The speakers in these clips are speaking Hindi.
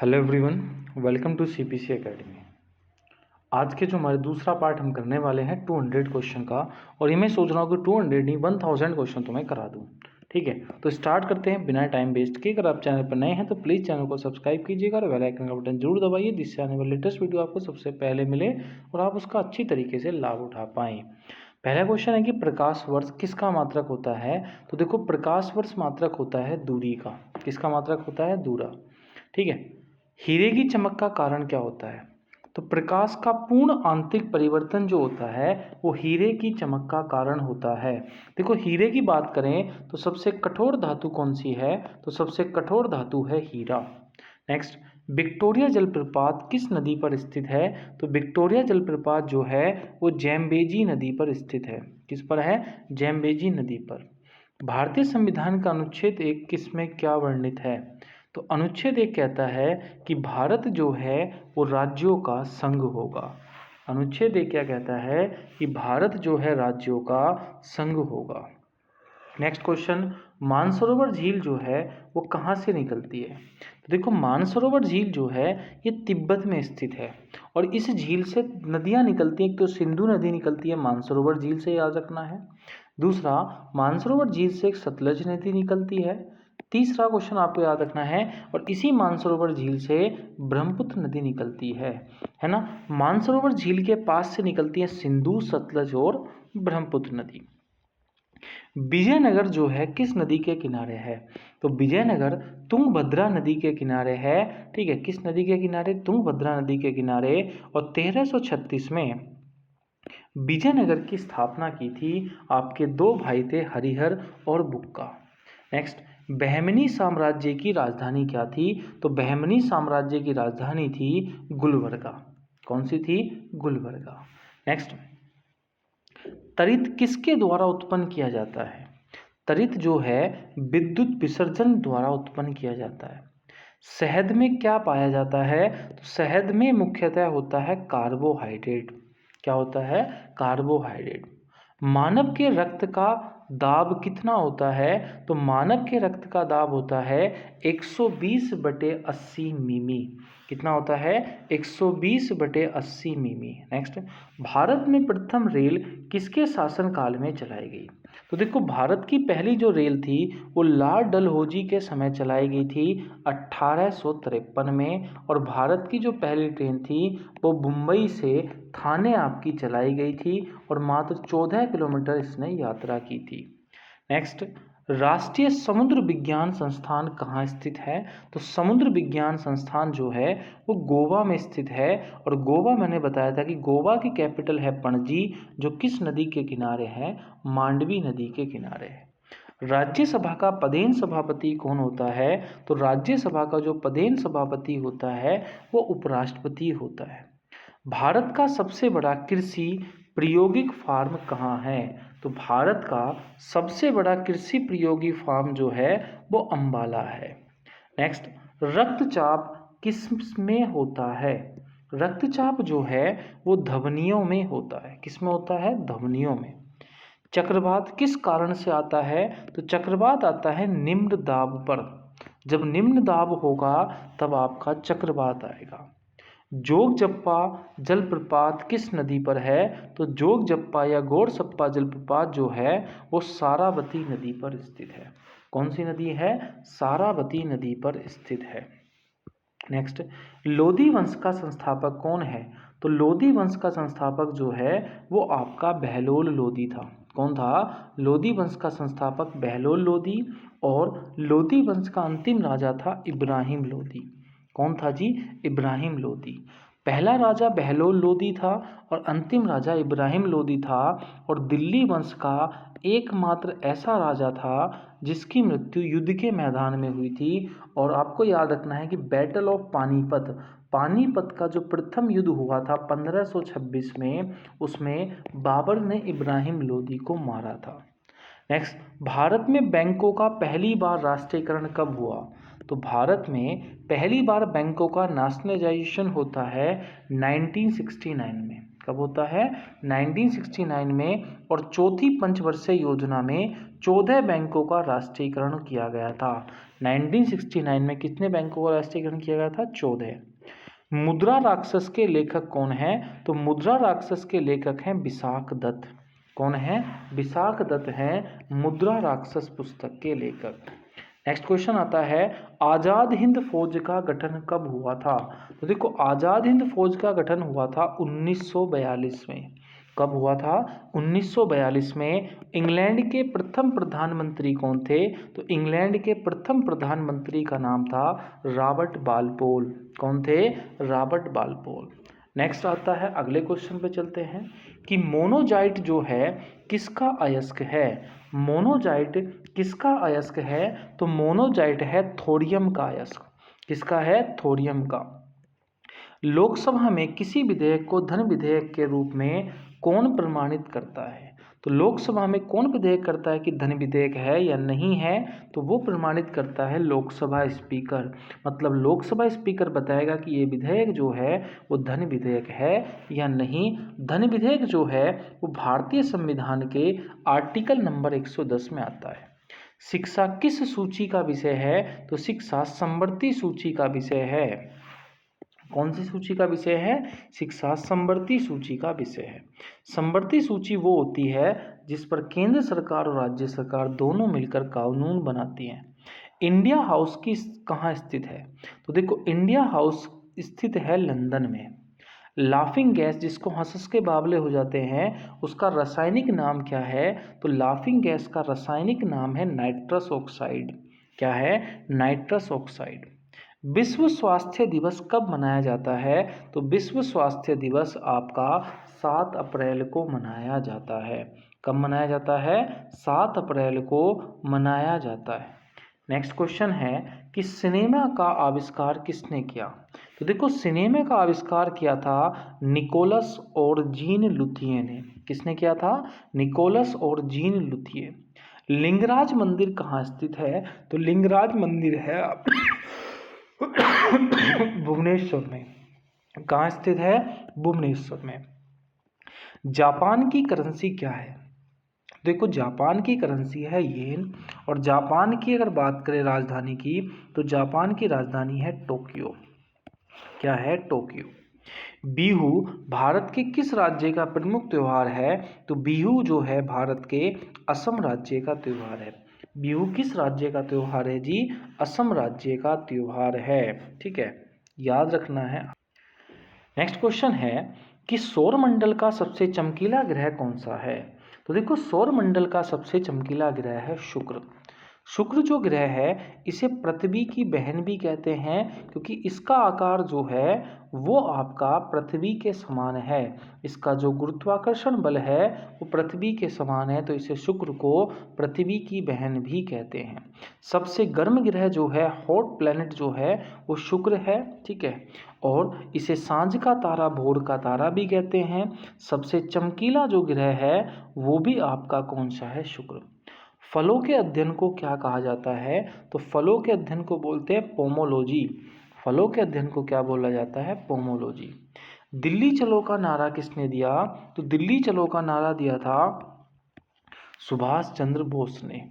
Hello everyone, welcome to CPC academy. आज के जो हमारे दूसरा पार्ट हम करने वाले हैं 200 क्वेश्चन का। और ये मैं सोच रहा हूँ कि 200 नहीं 1000 क्वेश्चन तो मैं करा दूँ। ठीक है, तो स्टार्ट करते हैं बिना टाइम वेस्ट किए। अगर आप चैनल पर नए हैं तो प्लीज़ चैनल को सब्सक्राइब कीजिएगा और बेल आइकन का बटन जरूर दबाइए, जिससे आने वाले लेटेस्ट वीडियो आपको सबसे पहले मिले और आप उसका अच्छी तरीके से लाभ उठा पाएँ। पहला क्वेश्चन है कि प्रकाश वर्ष किसका मात्रक होता है। तो देखो, प्रकाश वर्ष मात्रक होता है दूरी का। किसका मात्रक होता है? दूरा। ठीक है। हीरे की चमक का कारण क्या होता है? तो प्रकाश का पूर्ण आंतरिक परिवर्तन जो होता है वो हीरे की चमक का कारण होता है। देखो, हीरे की बात करें तो सबसे कठोर धातु कौन सी है? तो सबसे कठोर धातु है हीरा। नेक्स्ट, विक्टोरिया जलप्रपात किस नदी पर स्थित है? तो विक्टोरिया जलप्रपात जो है वो जैम्बेजी नदी पर स्थित है। किस पर है? जैम्बेजी नदी पर। भारतीय संविधान का अनुच्छेद 1 किस में क्या वर्णित है? तो अनुच्छेद 1 कहता है कि भारत जो है वो राज्यों का संघ होगा। अनुच्छेद 1 क्या कहता है? कि भारत जो है राज्यों का संघ होगा। नेक्स्ट क्वेश्चन, मानसरोवर झील जो है वो कहाँ से निकलती है? तो देखो, मानसरोवर झील जो है ये तिब्बत में स्थित है और इस झील से नदियाँ निकलती हैं। एक तो सिंधु नदी निकलती है, मानसरोवर झील से, याद रखना है। दूसरा, मानसरोवर झील से एक सतलज नदी निकलती है। तीसरा क्वेश्चन आपको याद रखना है, और इसी मानसरोवर झील से ब्रह्मपुत्र नदी निकलती है ना। मानसरोवर झील के पास से निकलती है सिंधु, सतलज और ब्रह्मपुत्र नदी। विजयनगर जो है किस नदी के किनारे है? तो विजयनगर तुंगभद्रा नदी के किनारे है। ठीक है, किस नदी के किनारे? तुंगभद्रा नदी के किनारे। और 1336 में विजयनगर की स्थापना की थी आपके दो भाई थे, हरिहर और बुक्का। नेक्स्ट, बहमनी साम्राज्य की राजधानी क्या थी? तो बहमनी साम्राज्य की राजधानी थी गुलबर्गा। कौन सी थी? गुलबर्गा। नेक्स्ट, तरित किसके द्वारा उत्पन्न किया जाता है? तरित जो है विद्युत विसर्जन द्वारा उत्पन्न किया जाता है। शहद में क्या पाया जाता है? तो शहद में मुख्यतः होता है कार्बोहाइड्रेट। क्या होता है? कार्बोहाइड्रेट। मानव के रक्त का दाब कितना होता है? तो मानव के रक्त का दाब होता है 120/80 मिमी। कितना होता है? 120/80 मिमी। नेक्स्ट, भारत में प्रथम रेल किसके शासनकाल में चलाई गई? तो देखो, भारत की पहली जो रेल थी वो लॉर्ड डलहौजी के समय चलाई गई थी 1853 में। और भारत की जो पहली ट्रेन थी वो मुंबई से थाने आपकी चलाई गई थी और मात्र 14 किलोमीटर इसने यात्रा की थी। नेक्स्ट, राष्ट्रीय समुद्र विज्ञान संस्थान कहाँ स्थित है? तो समुद्र विज्ञान संस्थान जो है वो गोवा में स्थित है। और गोवा, मैंने बताया था कि गोवा की कैपिटल है पणजी, जो किस नदी के किनारे है? मांडवी नदी के किनारे है। राज्यसभा का पदेन सभापति कौन होता है? तो राज्यसभा का जो पदेन सभापति होता है वो उपराष्ट्रपति होता है। भारत का सबसे बड़ा कृषि प्रायोगिक फार्म कहाँ है? तो भारत का सबसे बड़ा कृषि प्रायोगिक फार्म जो है वो अंबाला है। नेक्स्ट, रक्तचाप किस में होता है? रक्तचाप जो है वो धमनियों में होता है। किस में होता है? धमनियों में। चक्रवात किस कारण से आता है? तो चक्रवात आता है निम्न दाब पर। जब निम्न दाब होगा तब आपका चक्रवात आएगा। जोगजप्पा जलप्रपात किस नदी पर है? तो जोगजप्पा या गौरसप्पा जलप्रपात जो है वो सारावती नदी पर स्थित है। कौन सी नदी है? सारावती नदी पर स्थित है। नेक्स्ट, लोधी वंश का संस्थापक कौन है? तो लोधी वंश का संस्थापक जो है वो आपका बहलोल लोधी था। कौन था? लोधी वंश का संस्थापक बहलोल लोधी। और लोधी वंश का अंतिम राजा था इब्राहिम लोधी। कौन था जी? इब्राहिम लोधी। पहला राजा बहलोल लोधी था और अंतिम राजा इब्राहिम लोधी था। और दिल्ली वंश का एकमात्र ऐसा राजा था जिसकी मृत्यु युद्ध के मैदान में हुई थी। और आपको याद रखना है कि बैटल ऑफ पानीपत, पानीपत का जो प्रथम युद्ध हुआ था 1526 में, उसमें बाबर ने इब्राहिम लोधी को मारा था। नेक्स्ट, भारत में बैंकों का पहली बार राष्ट्रीयकरण कब हुआ? तो भारत में पहली बार बैंकों का नेशनलाइजेशन होता है 1969 में। कब होता है? 1969 में। और चौथी पंचवर्षीय योजना में 14 बैंकों का राष्ट्रीयकरण किया गया था। 1969 में कितने बैंकों का राष्ट्रीयकरण किया गया था? 14। मुद्रा राक्षस के लेखक कौन है? तो मुद्रा राक्षस के लेखक हैं विशाख दत्त। कौन है? विशाख दत्त हैं मुद्रा राक्षस पुस्तक के लेखक। नेक्स्ट क्वेश्चन आता है, आजाद हिंद फौज का गठन कब हुआ था? तो देखो, आजाद हिंद फौज का गठन हुआ था 1942 में। कब हुआ था? 1942 में। इंग्लैंड के प्रथम प्रधानमंत्री कौन थे? तो इंग्लैंड के प्रथम प्रधानमंत्री का नाम था रॉबर्ट बालपोल। कौन थे? रॉबर्ट बालपोल। नेक्स्ट आता है, अगले क्वेश्चन पे चलते हैं कि मोनोजाइट जो है किसका अयस्क है? मोनोजाइट किसका अयस्क है? तो मोनोजाइट है थोरियम का अयस्क। किसका है? थोरियम का। लोकसभा में किसी विधेयक को धन विधेयक के रूप में कौन प्रमाणित करता है? तो लोकसभा में कौन विधेयक करता है कि धन विधेयक है या नहीं है? तो वो प्रमाणित करता है लोकसभा स्पीकर। मतलब लोकसभा स्पीकर बताएगा कि ये विधेयक जो है वो धन विधेयक है या नहीं। धन विधेयक जो है वो भारतीय संविधान के आर्टिकल नंबर 110 में आता है। शिक्षा किस सूची का विषय है? तो शिक्षा समवर्ती सूची का विषय है। कौन सी सूची का विषय है? शिक्षा समवर्ती सूची का विषय है। समवर्ती सूची वो होती है जिस पर केंद्र सरकार और राज्य सरकार दोनों मिलकर कानून बनाती हैं। इंडिया हाउस की कहाँ स्थित है? तो देखो, इंडिया हाउस स्थित है लंदन में। लाफिंग गैस जिसको हंस के बावले हो जाते हैं उसका रासायनिक नाम क्या है? तो लाफिंग गैस का रासायनिक नाम है नाइट्रस ऑक्साइड। क्या है? Nitrous oxide. विश्व स्वास्थ्य दिवस कब मनाया जाता है? तो विश्व स्वास्थ्य दिवस आपका 7 अप्रैल को मनाया जाता है। कब मनाया जाता है? 7 अप्रैल को मनाया जाता है। नेक्स्ट क्वेश्चन है कि सिनेमा का आविष्कार किसने किया? तो देखो, सिनेमा का आविष्कार किया था निकोलस और जीन लुथिये ने। किसने किया था? निकोलस और जीन लुथिये। लिंगराज मंदिर कहाँ स्थित है? तो लिंगराज मंदिर है भुवनेश्वर में। कहाँ स्थित है? भुवनेश्वर में। जापान की करेंसी क्या है? देखो, जापान की करेंसी है येन। और जापान की अगर बात करें राजधानी की, तो जापान की राजधानी है टोक्यो। क्या है? टोक्यो। बिहू भारत के किस राज्य का प्रमुख त्योहार है? तो बिहू जो है भारत के असम राज्य का त्योहार है। बिहू किस राज्य का त्योहार है जी? असम राज्य का त्योहार है। ठीक है, याद रखना है। नेक्स्ट क्वेश्चन है कि सौरमंडल का सबसे चमकीला ग्रह कौन सा है? तो देखो, सौरमंडल का सबसे चमकीला ग्रह है शुक्र। शुक्र जो ग्रह है इसे पृथ्वी की बहन भी कहते हैं क्योंकि इसका आकार जो है वो आपका पृथ्वी के समान है। इसका जो गुरुत्वाकर्षण बल है वो पृथ्वी के समान है, तो इसे शुक्र को पृथ्वी की बहन भी कहते हैं। सबसे गर्म ग्रह जो है, हॉट प्लैनेट जो है, वो शुक्र है। ठीक है, और इसे सांझ का तारा, भोर का तारा भी कहते हैं। सबसे चमकीला जो ग्रह है वो भी आपका कौन सा है? शुक्र। फलों के अध्ययन को क्या कहा जाता है? तो फलों के अध्ययन को बोलते हैं पोमोलॉजी। फलों के अध्ययन को क्या बोला जाता है? पोमोलॉजी। दिल्ली चलो का नारा किसने दिया? तो दिल्ली चलो का नारा दिया था सुभाष चंद्र बोस ने।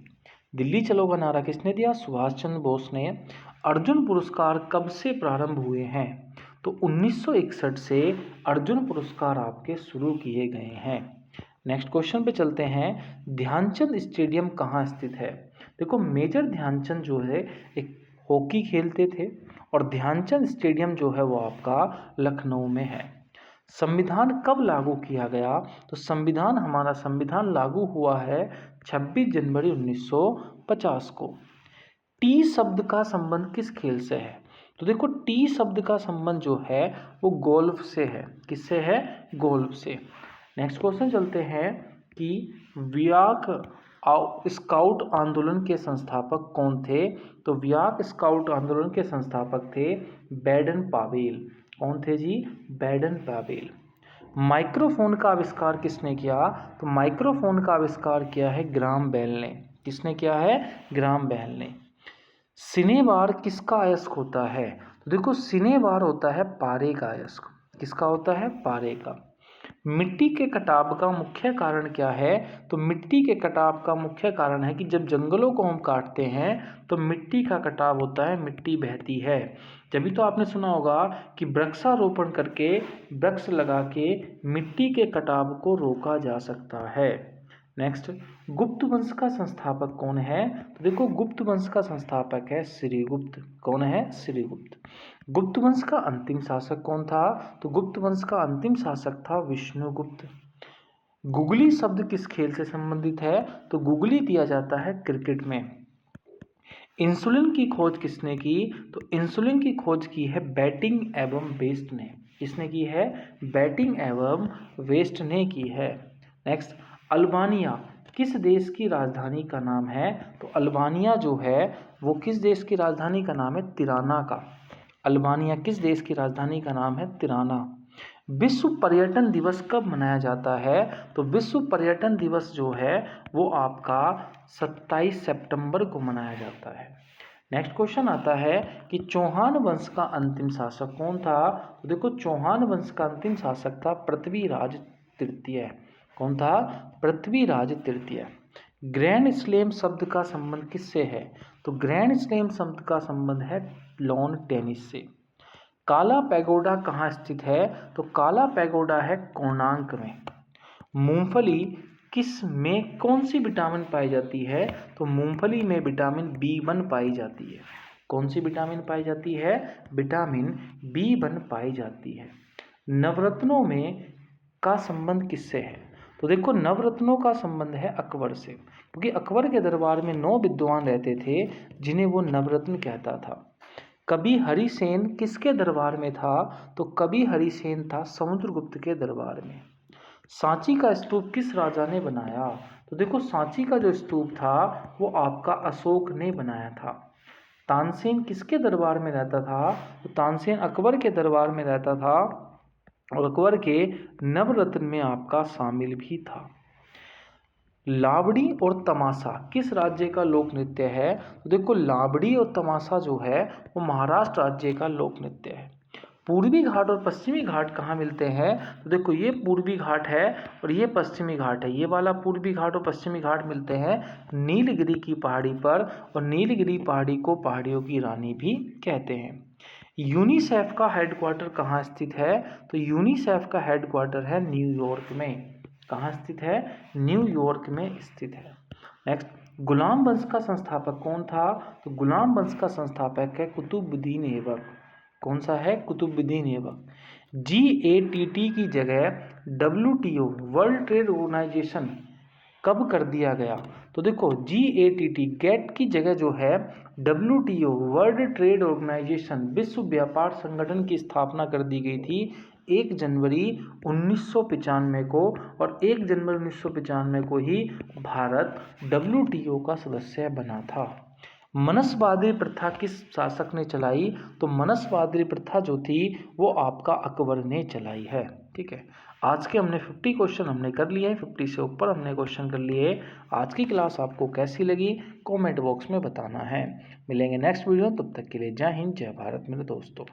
दिल्ली चलो का नारा किसने दिया? सुभाष चंद्र बोस ने। अर्जुन पुरस्कार कब से प्रारंभ हुए हैं? तो 1961 से अर्जुन पुरस्कार आपके शुरू किए गए हैं। नेक्स्ट क्वेश्चन पे चलते हैं, ध्यानचंद स्टेडियम कहाँ स्थित है? देखो, मेजर ध्यानचंद जो है एक हॉकी खेलते थे और ध्यानचंद स्टेडियम जो है वो आपका लखनऊ में है। संविधान कब लागू किया गया? तो हमारा संविधान लागू हुआ है 26 जनवरी 1950 को। टी शब्द का संबंध किस खेल से है? तो देखो, टी शब्द का संबंध जो है वो गोल्फ से है। किससे है? गोल्फ से। नेक्स्ट क्वेश्चन चलते हैं कि व्याक स्काउट आंदोलन के संस्थापक कौन थे? तो व्याक स्काउट आंदोलन के संस्थापक थे बैडन पावेल। कौन थे जी? Baden Pavel. माइक्रोफोन का आविष्कार किसने किया? तो माइक्रोफोन का आविष्कार किया है ग्राहम बेल ने। किसने किया है? ग्राहम बेल ने। सिनेबार किसका अयस्क होता है? तो देखो, सिनेबार होता है पारे का अयस्क। किसका होता है? पारे का। मिट्टी के कटाव का मुख्य कारण क्या है? तो मिट्टी के कटाव का मुख्य कारण है कि जब जंगलों को हम काटते हैं तो मिट्टी का कटाव होता है, मिट्टी बहती है। तभी तो आपने सुना होगा कि वृक्षारोपण करके, वृक्ष लगा के मिट्टी के कटाव को रोका जा सकता है। नेक्स्ट, गुप्त वंश का संस्थापक कौन है? तो देखो, गुप्त वंश का संस्थापक है श्रीगुप्त। कौन है? श्रीगुप्त। गुप्त वंश का अंतिम शासक कौन था? तो गुप्त वंश का अंतिम शासक था विष्णुगुप्त। गुगली शब्द किस खेल से संबंधित है? तो गुगली दिया जाता है क्रिकेट में। इंसुलिन की खोज किसने की? तो इंसुलिन की खोज की है बैटिंग एवं वेस्ट ने। किसने की है? बैटिंग एवं वेस्ट ने की है। नेक्स्ट, अल्बानिया किस देश की राजधानी का नाम है? तो अल्बानिया जो है वो किस देश की राजधानी का नाम है? तिराना का। अल्बानिया किस देश की राजधानी का नाम है? तिराना। विश्व पर्यटन दिवस कब मनाया जाता है? तो विश्व पर्यटन दिवस जो है वो आपका 27 सितंबर को मनाया जाता है। नेक्स्ट क्वेश्चन आता है कि चौहान वंश का अंतिम शासक कौन था? तो देखो, चौहान वंश का अंतिम शासक था पृथ्वीराज तृतीय। कौन था? पृथ्वीराज तृतीय। ग्रैंड स्लैम शब्द का संबंध किससे है? तो ग्रैंड स्लैम शब्द का संबंध है लॉन टेनिस से। काला पैगोडा कहाँ स्थित है? तो काला पैगोडा है कोणार्क में। मूंगफली किस में कौन सी विटामिन पाई जाती है? तो मूंगफली में विटामिन B1 पाई जाती है। कौन सी विटामिन पाई जाती है? विटामिन B1 पाई जाती है। नवरत्नों में का संबंध किससे है? तो देखो, नवरत्नों का संबंध है अकबर से, क्योंकि अकबर के दरबार में 9 विद्वान रहते थे जिन्हें वो नवरत्न कहता था। कवि हरिसेन किसके दरबार में था? तो कवि हरिसेन था समुद्रगुप्त के दरबार में। सांची का स्तूप किस राजा ने बनाया? तो देखो, सांची का जो स्तूप था वो आपका अशोक ने बनाया था। तानसेन किसके दरबार में रहता था? तो तानसेन अकबर के दरबार में रहता था और अकबर के नवरत्न में आपका शामिल भी था। लावड़ी और तमाशा किस राज्य का लोक नृत्य है? तो देखो, लावड़ी और तमाशा जो है वो महाराष्ट्र राज्य का लोक नृत्य है। पूर्वी घाट और पश्चिमी घाट कहाँ मिलते हैं? तो देखो, ये पूर्वी घाट है और ये पश्चिमी घाट है। ये वाला पूर्वी घाट और पश्चिमी घाट मिलते हैं नीलगिरी की पहाड़ी पर, और नीलगिरी पहाड़ी को पहाड़ियों की रानी भी कहते हैं। यूनिसेफ का हेडक्वार्टर कहाँ स्थित है? तो यूनिसेफ का हेडक्वार्टर है न्यूयॉर्क में। कहाँ स्थित है? न्यूयॉर्क में स्थित है। नेक्स्ट, गुलाम वंश का संस्थापक कौन था? तो गुलाम वंश का संस्थापक है कुतुबुद्दीन ऐबक। कौन सा है? कुतुबुद्दीन ऐबक। GATT की जगह WTO वर्ल्ड ट्रेड ऑर्गेनाइजेशन कब कर दिया गया? तो देखो, GATT गेट की जगह जो है WTO वर्ल्ड ट्रेड ऑर्गेनाइजेशन विश्व व्यापार संगठन की स्थापना कर दी गई थी 1 जनवरी 1995 को, और 1 जनवरी 1995 को ही भारत WTO का सदस्य बना था। मनसवादी प्रथा किस शासक ने चलाई? तो मनसवादी प्रथा जो थी वो आपका अकबर ने चलाई है। ठीक है, आज के हमने 50 क्वेश्चन हमने कर लिए हैं, 50 से ऊपर हमने क्वेश्चन कर लिए। आज की क्लास आपको कैसी लगी कमेंट बॉक्स में बताना है। मिलेंगे नेक्स्ट वीडियो, तब तक के लिए जय हिंद जय भारत मेरे दोस्तों।